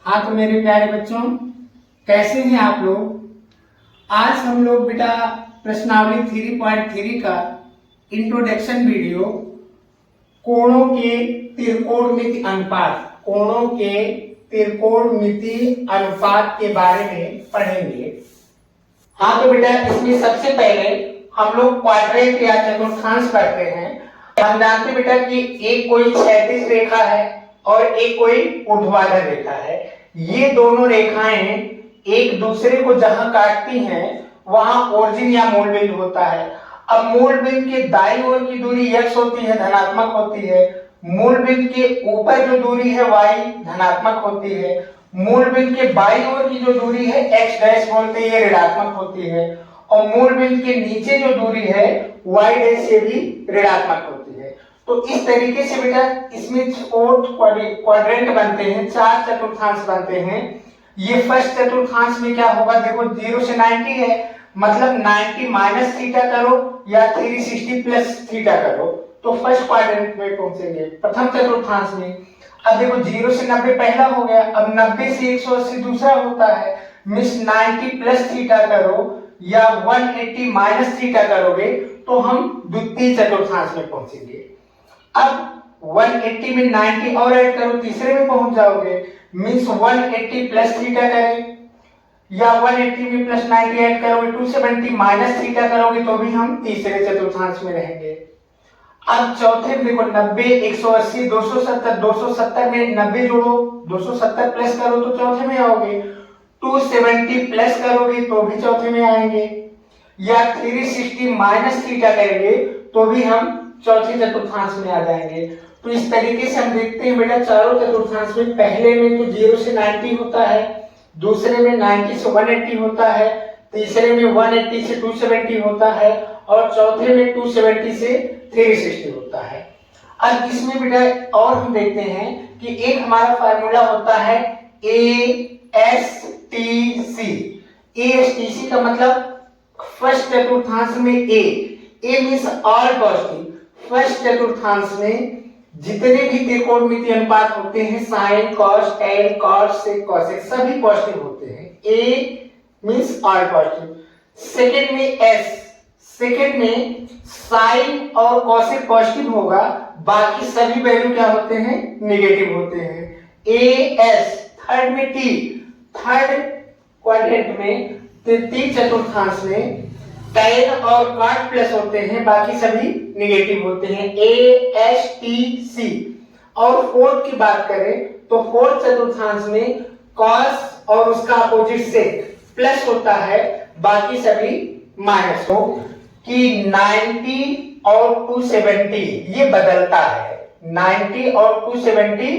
हाँ तो मेरे प्यारे बच्चों, कैसे हैं आप लोग। आज हम लोग बेटा प्रश्नावली 3.3 का इंट्रोडक्शन वीडियो कोणों के त्रिकोणमिति अनुपात के बारे में पढ़ेंगे। हाँ तो बेटा इसमें सबसे पहले हम लोग क्वाड्रेंट या चतुर्थांश पढ़ते हैं। हम जानते बेटा कि एक कोई क्षैतिज रेखा है और एक कोई ऊर्ध्वाधर रेखा है। ये दोनों रेखाएं एक दूसरे को जहां काटती हैं वहां ओरिजिन या मूल बिंदु होता है। अब मूल बिंदु के दाईं ओर की दूरी x होती है, धनात्मक होती है। मूल बिंदु के ऊपर जो दूरी है y धनात्मक होती है। मूल बिंदु के बाईं ओर की जो दूरी है x डैश बोलते हैं, ये ऋणात्मक होती है। और मूल बिंदु के नीचे जो दूरी है y डैश ये भी ऋणात्मक होती है। तो इस तरीके से बेटा इसमें 4 क्वाड्रेंट बनते हैं, 4 चतुर्थांश बनते हैं। ये फर्स्ट चतुर्थांश में क्या होगा, देखो 0 से 90 है, मतलब 90 माइनस थीटा करो या 360 प्लस थीटा करो तो फर्स्ट क्वाड्रेंट में पहुंचेंगे, प्रथम चतुर्थांश में। अब देखो 0 से 90 पहला हो गया, अब 90 से 180 दूसरा होता है, मींस 90 प्लस थीटा करो या 180 माइनस थीटा करोगे तो हम द्वितीय चतुर्थांश में पहुंचेंगे। अब 180 में 90 और ऐड करो, तीसरे में पहुंच जाओगे, मींस 180 प्लस थीटा करें या 180 में प्लस 90 ऐड करोगे 270 माइनस थीटा करोगे तो भी हम तीसरे चतुर्थांश में रहेंगे। अब चौथे में देखो 90 180 270, 270 में 90 जोड़ो 270 प्लस करो तो चौथे में आओगे। 270 प्लस करोगे तो भी चौथे में आएंगे, या 360 माइनस थीटा करेंगे तो भी हम चौथे चतुर्थांश में आ जाएंगे। तो इस तरीके से हम देखते हैं बेटा चारों चतुर्थांश में पहले में तो 0 से 90 होता है, दूसरे में 90 से 180 होता है, तीसरे में 180 से 270 होता है और चौथे में 270 से 360 होता है। अब इसमें बेटा और हम देखते हैं कि एक हमारा फार्मूला होता है ASTC का मतलब फर्स्ट चतुर्थांश में A means all positive. First चतुर्थांश में जितने भी त्रिकोणमितीय अनुपात होते हैं sine cos tan cos sec cosec सभी पॉजिटिव होते हैं। A means all positive. Second में S, सेकंड में साइन और कोसेक पॉजिटिव होगा, बाकी सभी वैल्यू क्या होते हैं, नेगेटिव होते हैं। AS थर्ड में T, थर्ड क्वाड्रेंट में तृतीय चतुर्थांश में tan और cot प्लस होते हैं, बाकी सभी नेगेटिव होते हैं। ASTC और फोर्थ की बात करें तो फोर्थ चतुर्थांश में cos और उसका अपोजिट सेक प्लस होता है, बाकी सभी माइनस हो। कि 90 और 270 ये बदलता है, 90 और 270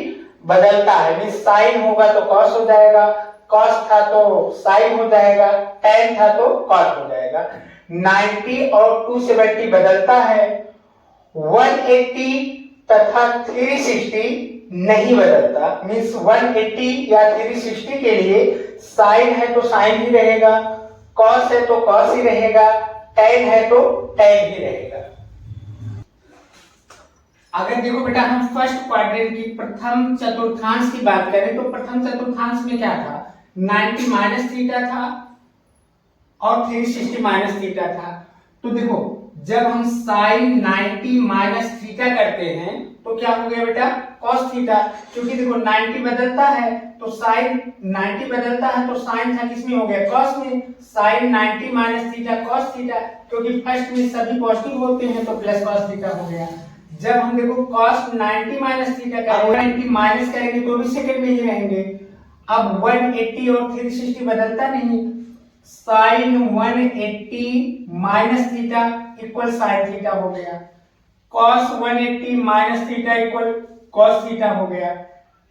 बदलता है, मींस साइन होगा तो cos हो जाएगा, cos था तो साइन हो जाएगा, tan था तो cot हो जाएगा। 90 और 270 बदलता है, 180 तथा 360 नहीं बदलता, मींस 180 या 360 के लिए साइन है तो साइन ही रहेगा, cos है तो cos ही रहेगा, tan है तो tan ही रहेगा। अगर देखो बेटा हम फर्स्ट क्वाड्रेंट की प्रथम चतुर्थांश की बात करें तो प्रथम चतुर्थांश में क्या था, 90 माइनस थीटा था और 360 माइनस थीटा था। तो देखो जब हम साइन 90 माइनस थीटा करते हैं तो क्या हो गया बेटा, cos थीटा, क्योंकि देखो 90 बदलता है तो साइन 90 बदलता है तो साइन था किसमें हो गया, cos में, sine 90 minus theta cos theta, क्योंकि फर्स्ट में सभी पॉजिटिव होते हैं तो प्लस cos थीटा हो गया। जब हम देखो cos 90 माइनस थीटा का 180 माइनस करेंगे तो भी सेकंड में ही रहेंगे। अब 180 और 360 बदलता नहीं, sine 180 minus theta equal sine theta हो गया, cos 180 minus theta equal cos theta हो गया,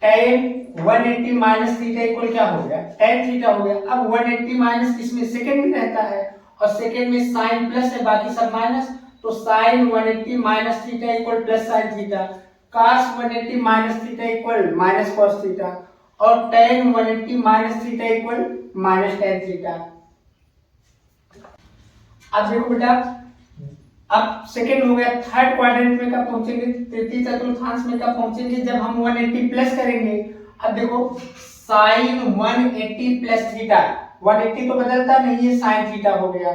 tan 180 माइनस थीटा इक्वल क्या हो गया, tan थीटा हो गया। अब 180 माइनस इसमें सेकंड में रहता है और सेकंड में साइन प्लस है, बाकी सब माइनस, तो sine 180 minus theta equal plus sine theta, cos 180 minus theta equal minus cos theta और tan 180 minus theta equal minus tan theta. अब देखो बेटा अब सेकंड हो गया, थर्ड क्वाड्रेंट में कब पहुंचेंगे, तृतीय चतुर्थांश में कब पहुंचेंगे, जब हम 180 प्लस करेंगे। अब देखो साइन 180 प्लस थीटा, 180 तो बदलता नहीं है, साइन थीटा हो गया।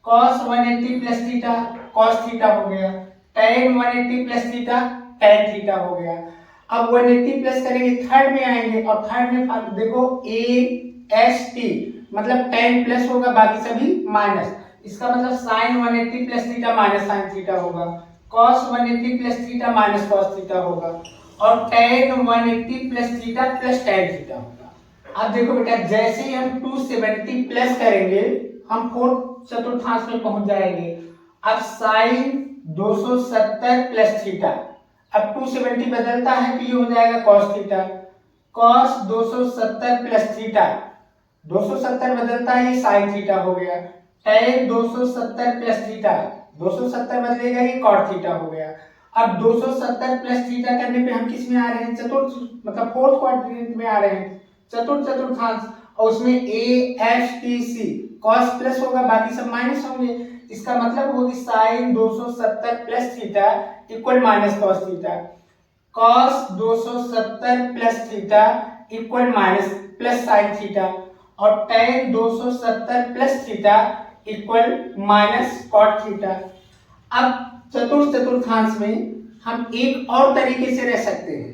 Cos 180 plus theta, cos theta हो गया। tan 180 plus theta, tan theta हो गया। अब 180 प्लस करेंगे, थर्ड में आएंगे और थर्ड में देखो ए एस टी मतलब tan प्लस होगा, बाकी सभी माइनस। इसका मतलब sine 180 plus theta minus sine theta होगा, cos 180 plus theta minus cos theta होगा, और tan 180 plus theta plus tan theta होगा। अब देखो बेटा, जैसे ही हम 270 प्लस करेंगे हम फोर्थ चतुर्थांश में पहुंच जाएंगे। अब साइन 270 प्लस थीटा, अब 270 बदलता है तो ये हो जाएगा cos theta, cos 270 plus theta, 270 बदलता है ये साइन थीटा हो गया। tan 270 प्लस थीटा, 270 बदलेगा ये cot थीटा हो गया। अब 270 प्लस थीटा करने पे हम किस में आ रहे हैं, चतुर्थ मतलब फोर्थ क्वाड्रेंट में आ रहे हैं, चतुर्थांश, और उसमें a f t c cos plus होगा, बाकी सब माइनस होंगे। इसका मतलब होगी sine 270 plus theta equal minus cos theta, cos 270 plus theta equal minus plus sine theta, और tan 270 plus theta equal minus cot theta. अब चतुर्थांश में हम एक और तरीके से रह सकते हैं,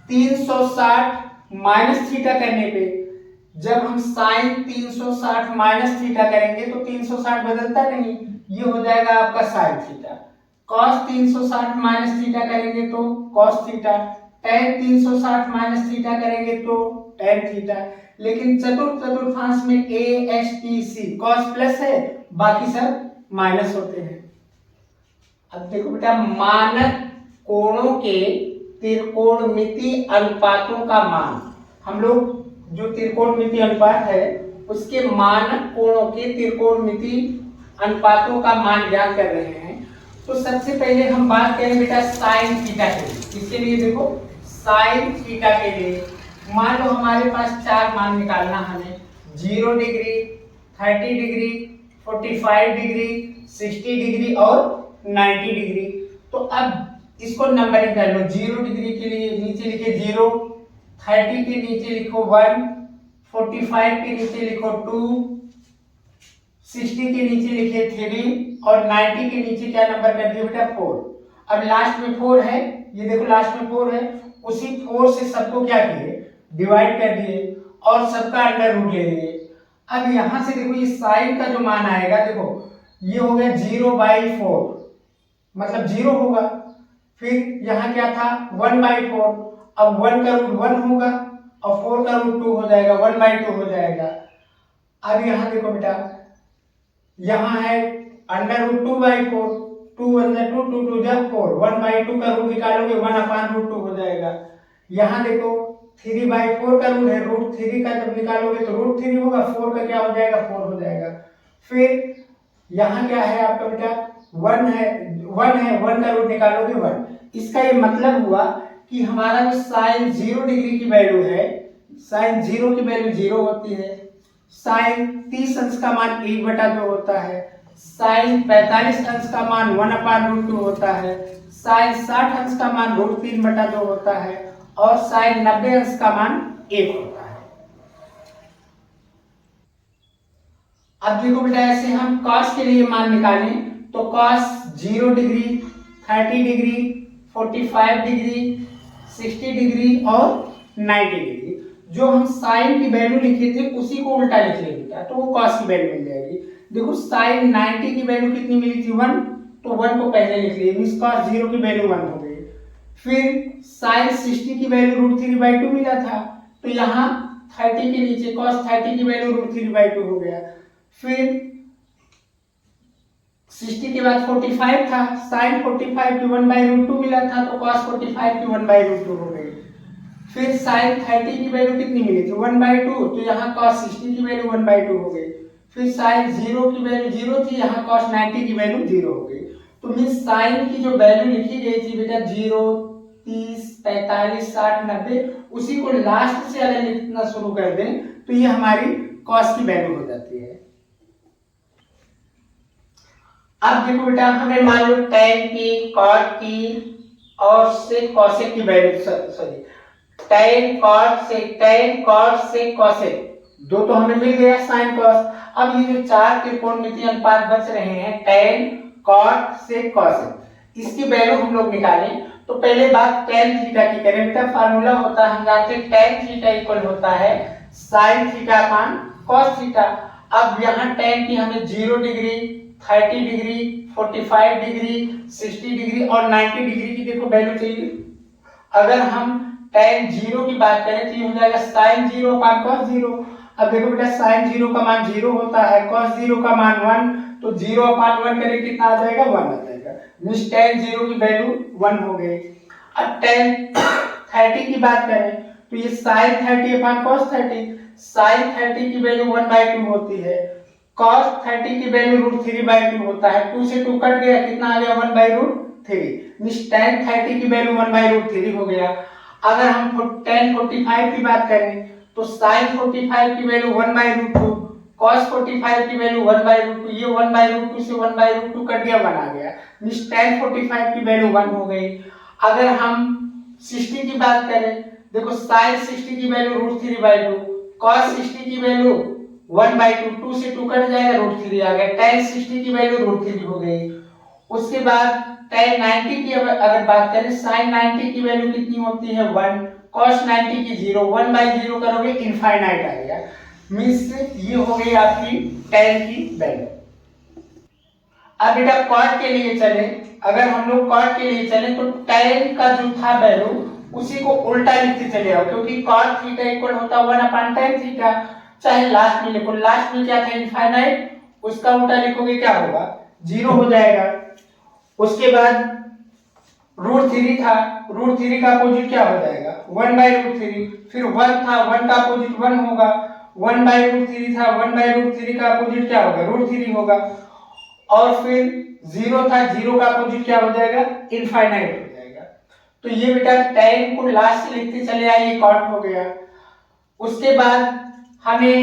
360 माइनस थीटा करने पे, जब हम साइन 360 माइनस थीटा करेंगे तो 360 बदलता नहीं, ये हो जाएगा आपका sign theta. cos 360 minus theta करेंगे तो cos theta, tan 360 minus theta करेंगे तो tan थीटा। लेकिन चतुर्थांश में a s t c cos plus है, बाकी सब माइनस होते हैं। अब देखो बेटा, मानक कोणों के त्रिकोणमिति अनुपातों का मान, हम लोग जो त्रिकोणमिति अनुपात है उसके मानक कोणों के त्रिकोणमिति अनुपातों का मान ज्ञात कर रहे हैं। तो सबसे पहले हम बात करें बेटा साइन थीटा के लिए। इसके लिए देखो, साइन थीटा के लिए मान लो हमारे पास चार मान निकालना हमें, 0 डिग्री, 30 डिग्री, 45 डिग्री, 60 डिग्री और 90 डिग्री। तो अब इसको नंबरिंग कर लो, 0 डिग्री के लिए नीचे लिखे 0, 30 के नीचे लिखो 1, 45 के नीचे लिखो 2, 60 के नीचे लिखे 3 और 90 के नीचे क्या नंबर कर दिया बेटा 4। अब लास्ट में 4 है, ये देखो लास्ट में 4 है, उसी 4 से सबको क्या किए, डिवाइड कर दिए और सबका अंडर रूट ले लिए। अब यहां से देखो ये साइन का जो मान आएगा, देखो ये हो गया 0/4 मतलब 0 होगा, फिर यहाँ क्या था 1/4, अब 1 का रूट 1 होगा और 4 का रूट 2 हो जाएगा, 1/2 हो जाएगा। अब यहाँ देखो बेटा, यहाँ है अंडर रूट 2/4, 2 1 2 2 2 4, 1/2 का रूट निकालोगे 1/√2 हो जाएगा। यहाँ देखो 3/4 का रूट है, रूट 3 का जब निकालोगे तो रूट 3 होगा, 4 का क्या हो जाएगा 4 हो जाएगा। फिर यहाँ क्या है आपका बेटा 1 है, 1 का रूट निकालोगे 1। इसका ये मतलब हुआ कि हमारा जो साइन 0 डिग्री की वैल्यू है, साइन 0 की वैल्यू 0 होती है, साइन 30 अंश का मान 1/2 होता है, साइन 45 अंश का मान 1/√2 होता है, साइन 60 अंश का मान √3/2 होता है और साइन 90 अंश का मान 1 होता है। अब देखो बेटा, ऐसे हम cos के लिए मान निकालें तो cos 0 degree, 30 degree, 45 degree, 60 degree और 90 डिग्री, जो हम साइन की वैल्यू लिखे थे उसी को उल्टा लिख लेंगे तो वो cos की वैल्यू मिल जाएगी। देखो साइन 90 की वैल्यू कितनी मिली थी 1, तो 1 को पहले लिख लिए, मींस cos 0 की वैल्यू 1 हो गई। फिर साइन 60 की वैल्यू √3/2 मिला था, तो यहाँ 30 के नीचे cos 30 की वैल्यू √3/2 हो गया। फिर 60 के बाद 45 था, साइन 45 की 1/√2 मिला था, तो cos 45 की 1/√2 हो गई। फिर साइन 30 की वैल्यू कितनी मिली थी 1/2, तो यहाँ cos 60 की वैल्यू 1/2 हो गई। फिर साइन 0 की वैल्यू 0 थी, यहाँ cos 90 की वैल्यू 0 हो गई। तो मींस साइन की जो वैल्यू लिखी गई थी बेटा 0, 30, 45, 60, 90, उसी को लास्ट से अगर लिखना शुरू कर दें तो ये हमारी cos की वैल्यू हो जाती है। अब देखो बेटा, हमें मान लो tan की, cot की और sec cosec की value, sorry tan cot sec cosec, दो तो हमें मिल गया sin cos। अब ये जो चार त्रिकोणमितीय अनुपात बच रहे हैं tan cot sec cosec, इसकी वैल्यू हम लोग निकालें। तो पहले बात tan थीटा की करें। बेटा फार्मूला होता है, हम जानते हैं tan थीटा इक्वल होता है sin theta upon cos theta. अब यहाँ tan की हमें 0 डिग्री, 30 डिग्री, 45 डिग्री, 60 डिग्री और 90 डिग्री की देखो वैल्यू चाहिए। अगर हम tan 0 की बात करें तो ये हो जाएगा sin 0 अपान cos 0। अब देखो बेटा sin 0 का मान 0 होता है, cos 0 का मान 1, तो 0 अपान 1 करें कितना आ जाएगा, 1 आ जाएगा। मींस tan 0 की वैल्यू 1 हो गई। अब tan 30 की बात करें तो ये sin 30 अपान cos 30, sin 30 की वैल्यू 1/2 होती है, cos 30 की वैल्यू √3/2 होता है। 2 से 2 कट गया, कितना आ गया, 1/√3। मींस tan 30 की वैल्यू 1/√3 हो गया। अगर हम tan 45 की बात करें तो sin 45 की वैल्यू 1/√2, cos 45 की वैल्यू 1/√2, ये 1/√2 से 1/√2 कट गया, 1 आ गया। मींस tan 45 की वैल्यू 1 हो गई। अगर हम 60 की बात करें, देखो sin 60 की वैल्यू √3/2, cos 60 की वैल्यू 1/2, 2 से 2 कट जाएगा, √3 आ गया। tan 60 की वैल्यू √3 हो गई। उसके बाद tan 90 की अगर बात करें, sin 90 की वैल्यू कितनी होती है, 1, cos 90 की 0, 1/0 करोगे इनफाइनाइट आएगा। मींस ये हो गई आपकी tan की वैल्यू। अब बेटा cot के लिए चले, अगर हम लोग cot के लिए चले तो tan का जो था वैल्यू उसी को उल्टा लिखते चले आओ, क्योंकि cot थीटा इक्वल होता है 1 अपान tan थीटा। चाहे लास्ट में लिखो, लास्ट में क्या था, इनफाइनाइट, उसका उल्टा लिखोगे क्या होगा, 0 हो जाएगा। उसके बाद √3 था, √3 का अपोजिट क्या हो जाएगा, 1/√3। फिर 1 था, 1 का अपोजिट 1 होगा, 1/√3 था, 1/√3 का अपोजिट क्या होगा, √3 होगा। और फिर 0 था, 0 का अपोजिट क्या हो जाएगा, इनफाइनाइट हो जाएगा। तो ये बेटा tan को लास्ट से लिखते चले आइए, cot हो गया। उसके बाद हमें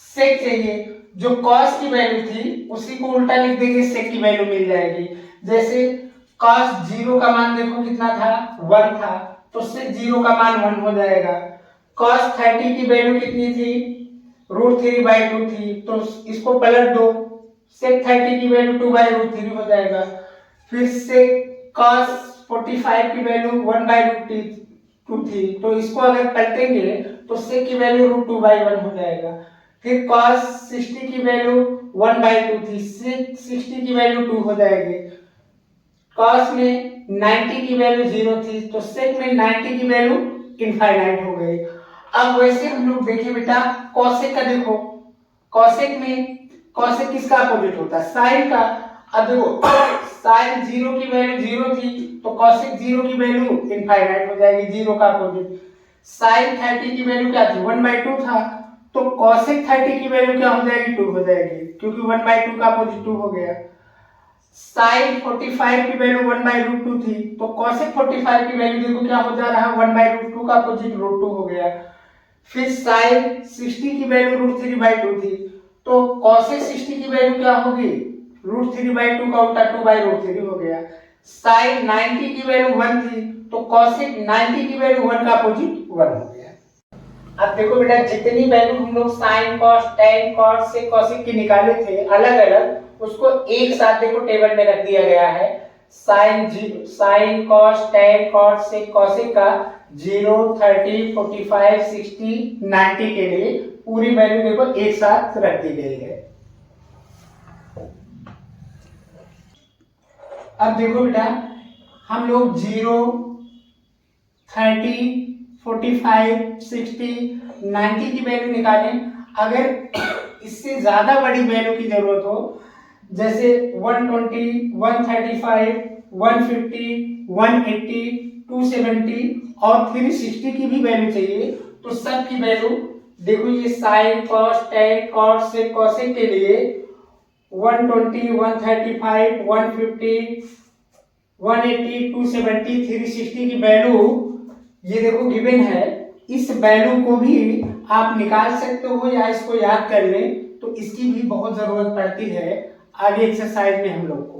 sec चाहिए, जो cos की वैल्यू थी उसी को उल्टा लिख देंगे, sec की वैल्यू मिल जाएगी। जैसे cos 0 का मान देखो कितना था, 1 था, तो sec 0 का मान 1 हो जाएगा। cos 30 की वैल्यू कितनी थी, √3/2 थी, तो इसको पलट दो, sec 30 की वैल्यू 2/√3 हो जाएगा। फिर sec cos 45 की वैल्यू 1/√2 थी, तो इसको अगर पलटेंगे तो sec की वैल्यू √2/1 हो जाएगा। फिर cos 60 की वैल्यू 1/2 थी, sec 60 की वैल्यू 2 हो जाएगी। cos में 90 की वैल्यू 0 थी, तो sec में 90 की वैल्यू इनफाइनाइट हो गई। अब वैसे हम लोग देखें बेटा cosec का, देखो cosec में cosec किसका अपोजिट होता है, sin का। अब देखो sin 0 की वैल्यू 0 थी, तो cosec 0 की वैल्यू इनफाइनाइट हो जाएगी, 0 का अपोजिट। sin 30 की वैल्यू क्या थी, 1/2 था, तो cosec 30 की वैल्यू क्या हो जाएगी, 2 हो जाएगी, क्योंकि 1/2 का अपोजिट 2 हो गया। sin 45 की वैल्यू 1/√2 थी, तो cosec 45 की वैल्यू देखो क्या हो जा रहा है, 1/√2 का अपोजिट √2 हो गया। फिर sin 60 की वैल्यू √3/2 थी, तो cosec 60 की वैल्यू क्या होगी, √3/2 का उल्टा 2/√3 हो गया। sin 90 की वैल्यू 1 थी, तो cosec 90 की वैल्यू 1 का अपोजिट 1 हो गया। अब देखो बेटा जितनी वैल्यू हम लोग sin cos tan cos sec cosec की निकाले थे अलग अलग, उसको एक साथ देखो टेबल में रख दिया गया है। sin cos tan cos sec cosec का 0, 30, 45, 60, 90 के लिए पूरी वैल्यू देखो एक साथ रख दी गई है। अब देखो बेटा हम लोग 0, 30, 45, 60, 90 की वैल्यू निकालें। अगर इससे ज्यादा बड़ी वैल्यू की जरूरत हो, जैसे 120, 135, 150, 180, 270 और 360 की भी वैल्यू चाहिए, तो सब की वैल्यू देखो, ये sin cos tan cos sec cosec के लिए 120, 135, 150, 180, 270, 360 की वैल्यू ये देखो गिवन है। इस वैल्यू को भी आप निकाल सकते हो या इसको याद कर लें, तो इसकी भी बहुत जरूरत पड़ती है आगे एक्सरसाइज में हम लोग को।